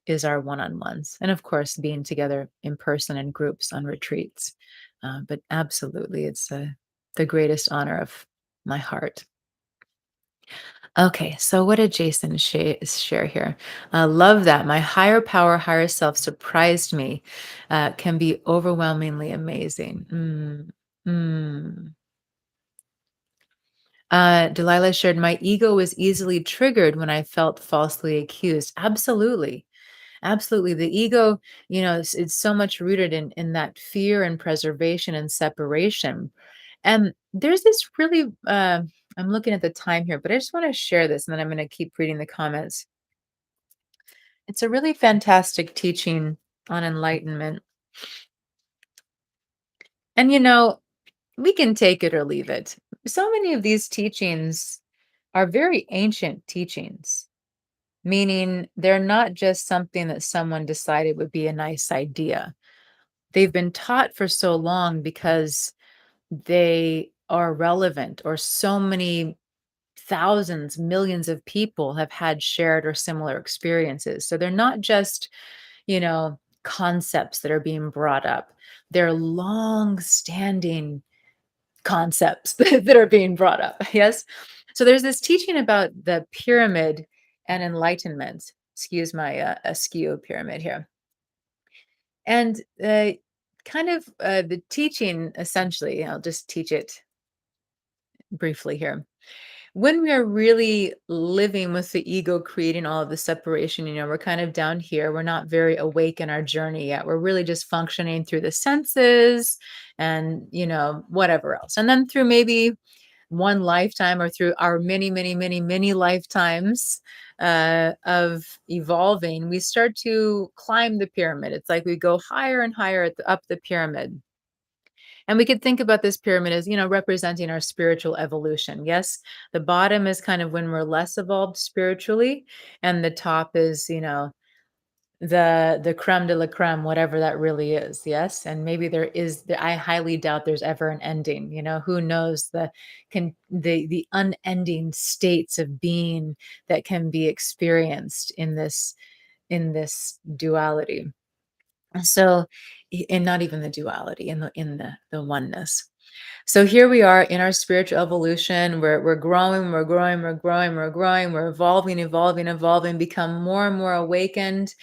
is our one-on-ones. And of course, being together in person and groups on retreats. But absolutely, it's the greatest honor of my heart. Okay, so what did Jason share here? Love that. My higher power, higher self surprised me. Can be overwhelmingly amazing. Mm. Delilah shared, my ego was easily triggered when I felt falsely accused. Absolutely. Absolutely. The ego, it's so much rooted in that fear and preservation and separation. And there's this really, I'm looking at the time here, but I just want to share this and then I'm going to keep reading the comments. It's a really fantastic teaching on enlightenment. And, we can take it or leave it. So many of these teachings are very ancient teachings, meaning they're not just something that someone decided would be a nice idea. They've been taught for so long because they are relevant, or so many thousands, millions of people have had shared or similar experiences. So they're not just, concepts that are being brought up. They're long standing concepts that are being brought up. Yes. So there's this teaching about the pyramid and enlightenment. Excuse my askew pyramid here. And kind of the teaching, essentially, I'll just teach it briefly here. When we are really living with the ego creating all of the separation, we're kind of down here. We're not very awake in our journey yet. We're really just functioning through the senses and, whatever else. And then through maybe one lifetime or through our many, many, many, many lifetimes of evolving, we start to climb the pyramid. It's like we go higher and higher up the pyramid. And we could think about this pyramid as, representing our spiritual evolution. Yes, the bottom is kind of when we're less evolved spiritually, and the top is, the creme de la creme, whatever that really is. Yes, and maybe there is. I highly doubt there's ever an ending. Who knows the unending states of being that can be experienced in this duality. So, and not even the duality, in the oneness. So here we are in our spiritual evolution. We're growing, we're growing, we're growing, we're growing, we're evolving, evolving, evolving, become more and more awakened,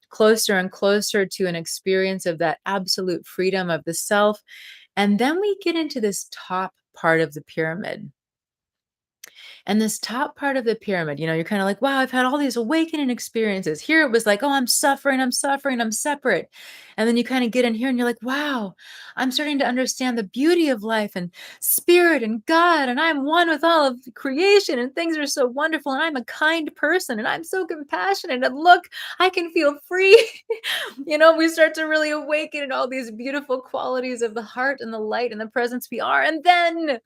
closer and closer to an experience of that absolute freedom of the self. And then we get into this top part of the pyramid. And this top part of the pyramid, you're kind of like, wow, I've had all these awakening experiences. Here it was like, oh, I'm suffering, I'm suffering, I'm separate. And then you kind of get in here and you're like, wow, I'm starting to understand the beauty of life and spirit and God. And I'm one with all of creation and things are so wonderful. And I'm a kind person and I'm so compassionate. And look, I can feel free. We start to really awaken in all these beautiful qualities of the heart and the light and the presence we are. And then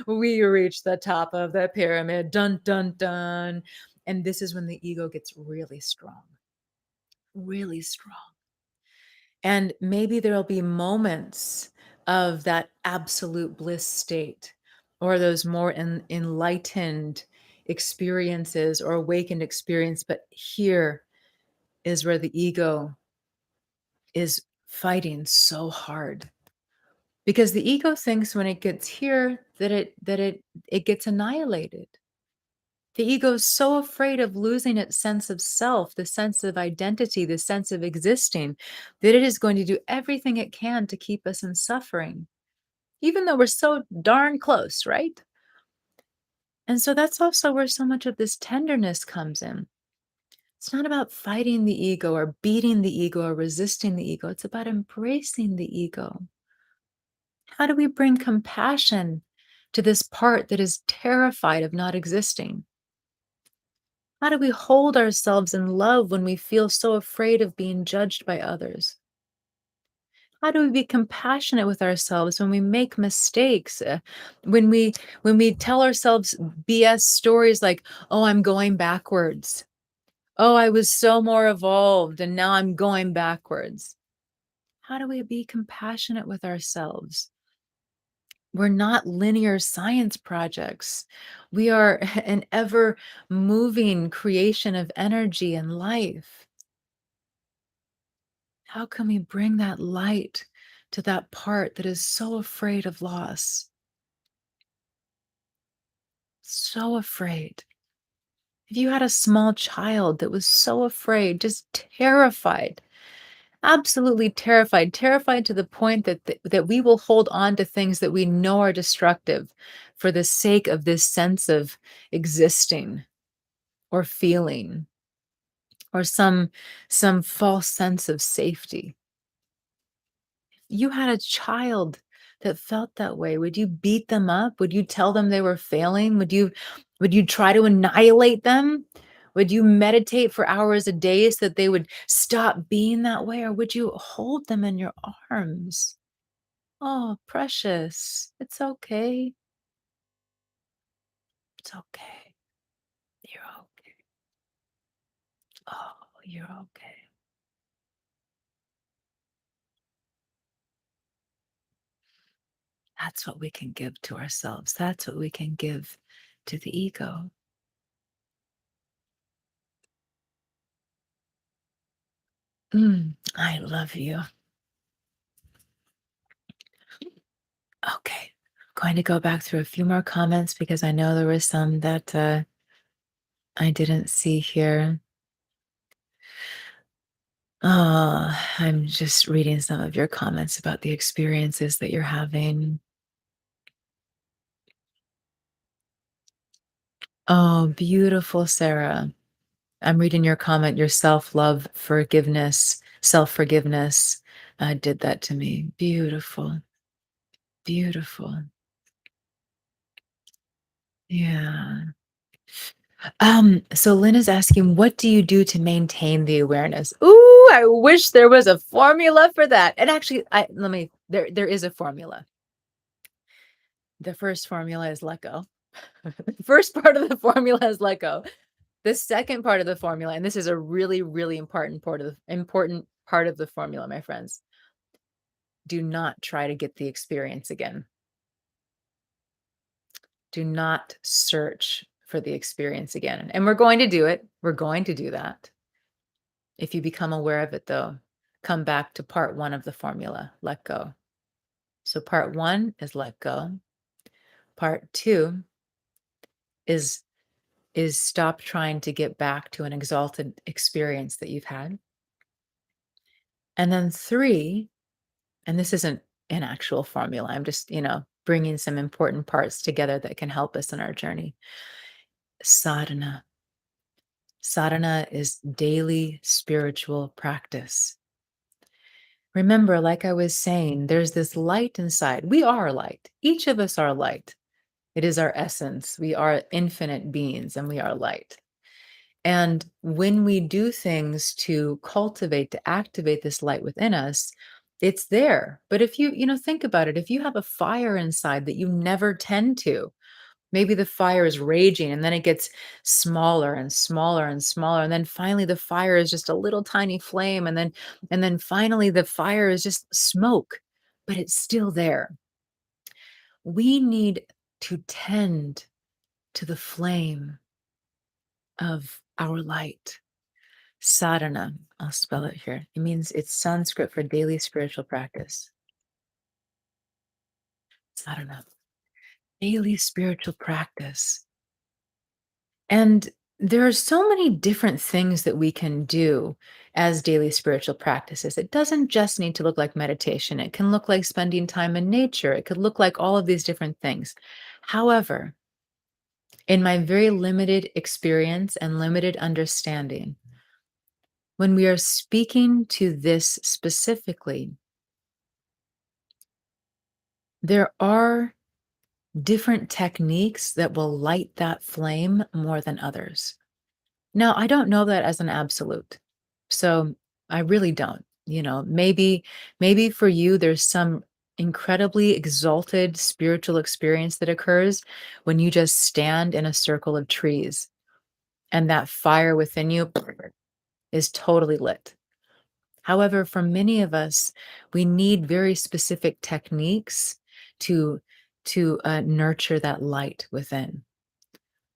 we reach the top of the pyramid. Dun, dun, dun. And this is when the ego gets really strong, really strong. And maybe there'll be moments of that absolute bliss state or those more enlightened experiences or awakened experience. But here is where the ego is fighting so hard because the ego thinks when it gets here that it gets annihilated. The ego is so afraid of losing its sense of self, the sense of identity, the sense of existing, that it is going to do everything it can to keep us in suffering, even though we're so darn close, right? And so that's also where so much of this tenderness comes in. It's not about fighting the ego or beating the ego or resisting the ego. It's about embracing the ego. How do we bring compassion to this part that is terrified of not existing? How do we hold ourselves in love when we feel so afraid of being judged by others? How do we be compassionate with ourselves when we make mistakes? When we tell ourselves BS stories like, "Oh, I'm going backwards. Oh, I was so more evolved and now I'm going backwards." How do we be compassionate with ourselves? We're not linear science projects. We are an ever moving creation of energy and life. How can we bring that light to that part that is so afraid of loss? So afraid. If you had a small child that was so afraid, just terrified, absolutely terrified, terrified to the point that we will hold on to things that we know are destructive for the sake of this sense of existing or feeling or some false sense of safety. You had a child that felt that way, would you beat them up? Would you tell them they were failing? Would you try to annihilate them? Would you meditate for hours a day so that they would stop being that way? Or would you hold them in your arms? Oh, precious. It's okay. It's okay. You're okay. Oh, you're okay. That's what we can give to ourselves. That's what we can give to the ego. I love you. Okay. Going to go back through a few more comments because I know there were some that I didn't see here. Oh, I'm just reading some of your comments about the experiences that you're having. Oh, beautiful, Sarah. I'm reading your comment, your self-love, forgiveness, self-forgiveness did that to me. Beautiful, beautiful. Yeah. So Lynn is asking, what do you do to maintain the awareness? Ooh, I wish there was a formula for that. And actually, there is a formula. The first formula is let go. The first part of the formula is let go. The second part of the formula, and this is a really, really important part of the formula, my friends. Do not try to get the experience again. Do not search for the experience again. And we're going to do it. We're going to do that. If you become aware of it, though, come back to part one of the formula, let go. So, part one is let go. Part two is stop trying to get back to an exalted experience that you've had. And then three, and this isn't an actual formula, I'm just, bringing some important parts together that can help us in our journey. Sadhana. Sadhana is daily spiritual practice. Remember, like I was saying, there's this light inside. We are light. Each of us are light. It is our essence. We are infinite beings and we are light. And when we do things to cultivate, to activate this light within us, it's there. But if think about it, if you have a fire inside that you never tend to, maybe the fire is raging and then it gets smaller and smaller and smaller. And then finally the fire is just a little tiny flame. And then finally the fire is just smoke, but it's still there. We need to tend to the flame of our light. Sadhana, I'll spell it here. It means it's Sanskrit for daily spiritual practice. Sadhana, daily spiritual practice. And there are so many different things that we can do as daily spiritual practices. It doesn't just need to look like meditation. It can look like spending time in nature. It could look like all of these different things. However, in my very limited experience and limited understanding, when we are speaking to this specifically, there are different techniques that will light that flame more than others. Now, I don't know that as an absolute. So I really don't. Maybe for you, there's some incredibly exalted spiritual experience that occurs when you just stand in a circle of trees and that fire within you is totally lit. However, for many of us, we need very specific techniques to nurture that light within.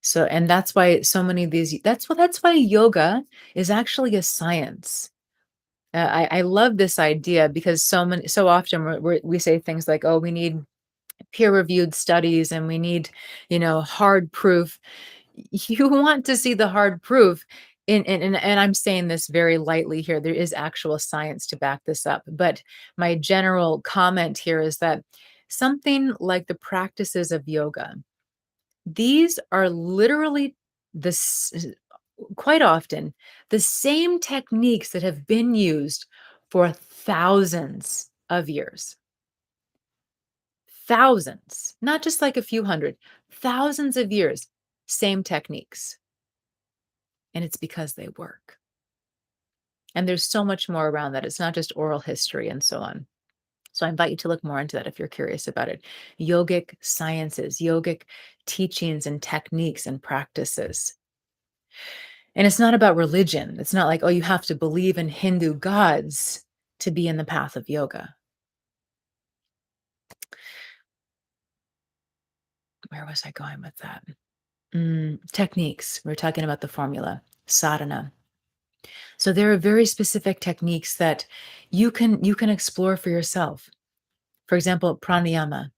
So, and that's why so many of these. That's why yoga is actually a science. I love this idea because so often we say things like, "Oh, we need peer-reviewed studies and we need, hard proof." You want to see the hard proof. And I'm saying this very lightly here. There is actual science to back this up. But my general comment here is that something like the practices of yoga, these are literally quite often the same techniques that have been used for thousands of years. Thousands, not just like a few hundred, thousands of years, same techniques. And it's because they work. And there's so much more around that. It's not just oral history and so on. So I invite you to look more into that if you're curious about it. Yogic sciences, yogic teachings and techniques and practices. And it's not about religion. It's not like, oh, you have to believe in Hindu gods to be in the path of yoga. Where was I going with that? Techniques. We're talking about the formula, sadhana. So there are very specific techniques that you can explore for yourself. For example, pranayama,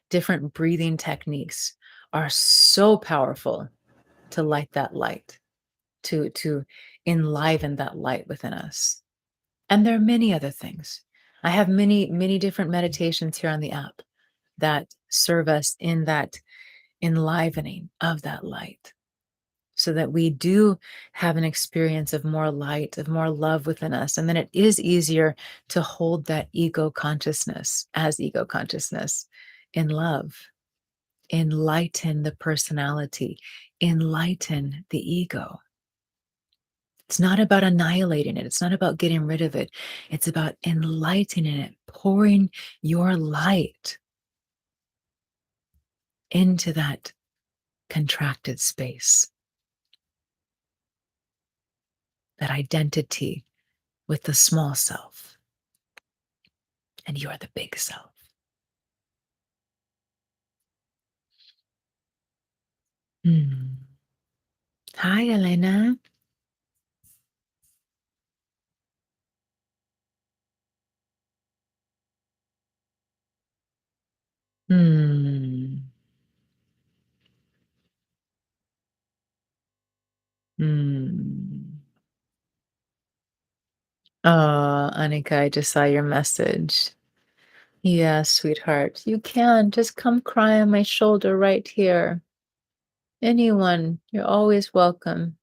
different breathing techniques are so powerful to light that light, to enliven that light within us. And there are many other things. I have many, many different meditations here on the app that serve us in that enlivening of that light so that we do have an experience of more light, of more love within us. And then it is easier to hold that ego consciousness as ego consciousness in love. Enlighten the personality, enlighten the ego. It's not about annihilating it. It's not about getting rid of it. It's about enlightening it, pouring your light into that contracted space, that identity with the small self. And you're the big self. Hmm. Hi, Elena. Hmm. Hmm. Oh, Annika, I just saw your message. Yeah, sweetheart. You can just come cry on my shoulder right here. Anyone, you're always welcome.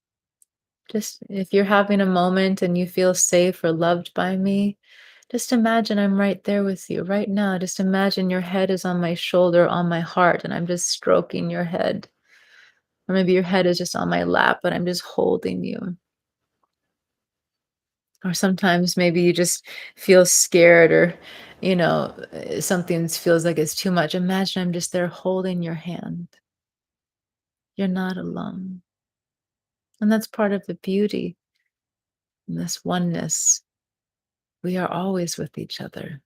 Just if you're having a moment and you feel safe or loved by me, just imagine I'm right there with you right now. Just imagine your head is on my shoulder, on my heart, and I'm just stroking your head. Or maybe your head is just on my lap, but I'm just holding you. Or sometimes maybe you just feel scared or, something feels like it's too much. Imagine I'm just there holding your hand. You're not alone. And that's part of the beauty in this oneness. We are always with each other.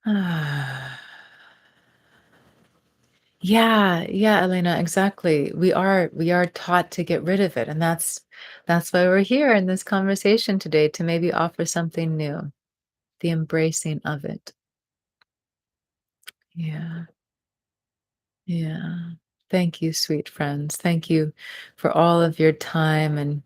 Ah. Yeah, yeah, Elena, exactly. We are taught to get rid of it, and that's why we're here in this conversation today to maybe offer something new, the embracing of it. Yeah. Yeah. Thank you, sweet friends. Thank you for all of your time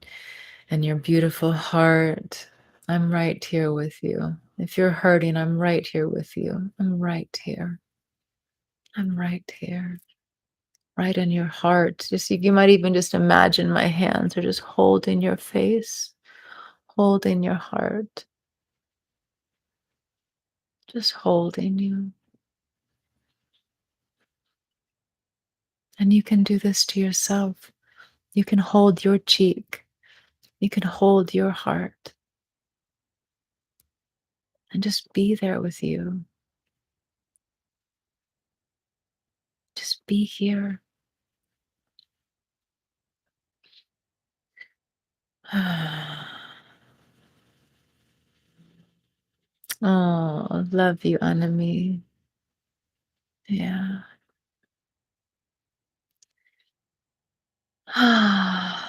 and your beautiful heart. I'm right here with you. If you're hurting, I'm right here with you. I'm right here. I'm right here. Right in your heart. Just you might even just imagine my hands are just holding your face, holding your heart, just holding you. And you can do this to yourself. You can hold your cheek. You can hold your heart and just be there with you. Just be here. Oh, love you, enemy. Yeah. Oh,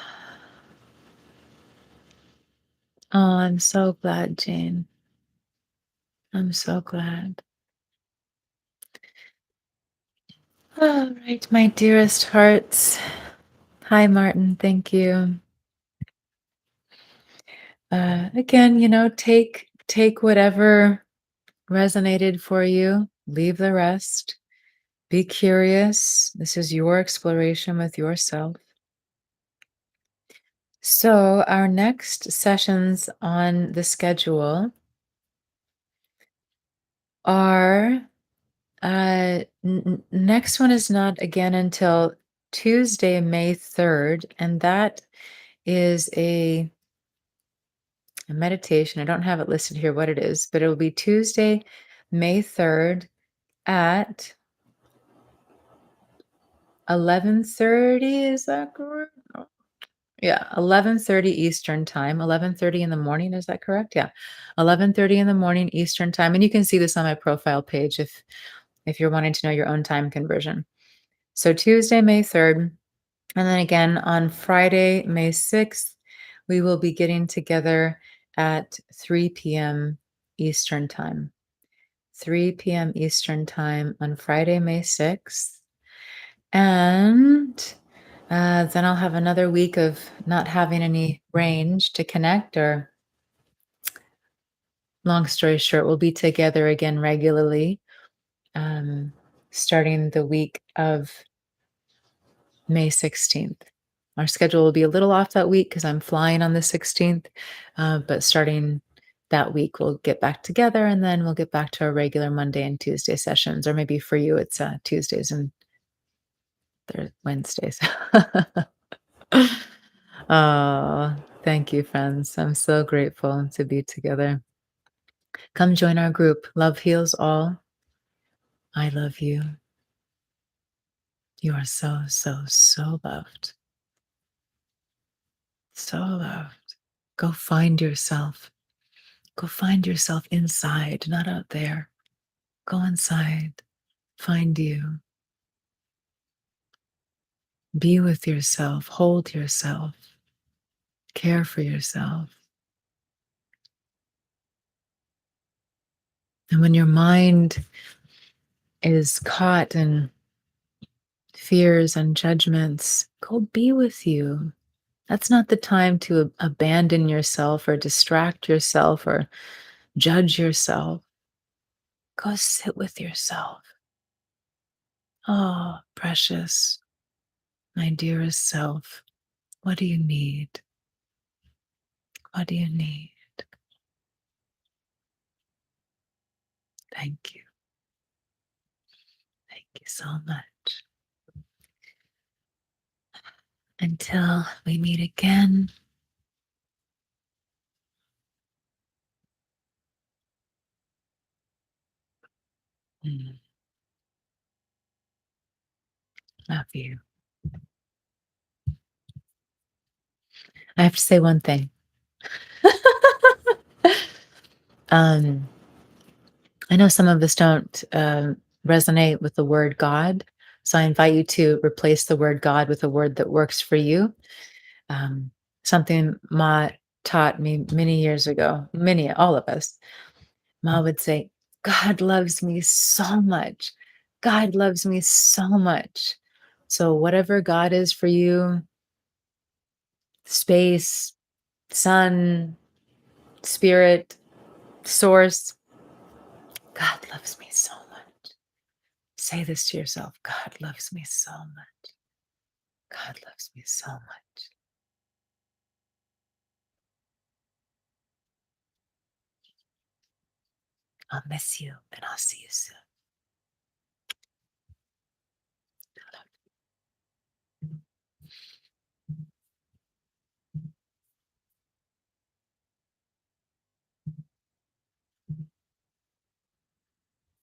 I'm so glad, Jane. I'm so glad. All right, my dearest hearts. Hi, Martin. Thank you. Again, take whatever resonated for you. Leave the rest. Be curious. This is your exploration with yourself. So, our next sessions on the schedule are next one is not again until Tuesday, May 3rd, and that is a meditation. I don't have it listed here what it is, but it will be Tuesday, May 3rd at 11:30. Is that correct? Oh, yeah, 11:30 Eastern time, 11:30 in the morning. Is that correct? Yeah, 11:30 in the morning Eastern time. And you can see this on my profile page if you're wanting to know your own time conversion. So Tuesday, May 3rd. And then again on Friday, May 6th, we will be getting together at 3 p.m. Eastern time. 3 p.m. Eastern time on Friday, May 6th. And Then I'll have another week of not having any range to connect, or long story short, we'll be together again regularly, um, starting the week of May 16th. Our schedule will be a little off that week because I'm flying on the 16th, but starting that week, we'll get back together, and then we'll get back to our regular Monday and Tuesday sessions, or maybe for you, it's Tuesdays and Wednesdays. Oh, thank you, friends. I'm so grateful to be together. Come join our group. Love heals all. I love you. You are so, so, so loved. So loved. Go find yourself. Go find yourself inside, not out there. Go inside. Find you. Be with yourself. Hold yourself. Care for yourself. And when your mind is caught in fears and judgments, go be with you. That's not the time to abandon yourself or distract yourself or judge yourself. Go sit with yourself. Oh, precious, my dearest self, what do you need? What do you need? Thank you. Thank you so much. Until we meet again, mm, love you. I have to say one thing. um, I know some of us don't resonate with the word God, so I invite you to replace the word God with a word that works for you. Um, Something Ma taught me many years ago, many, all of us. Ma would say, God loves me so much. God loves me so much. So, whatever God is for you, space, sun, spirit, source, God loves me so much. Say this to yourself: God loves me so much. God loves me so much. I'll miss you, and I'll see you soon.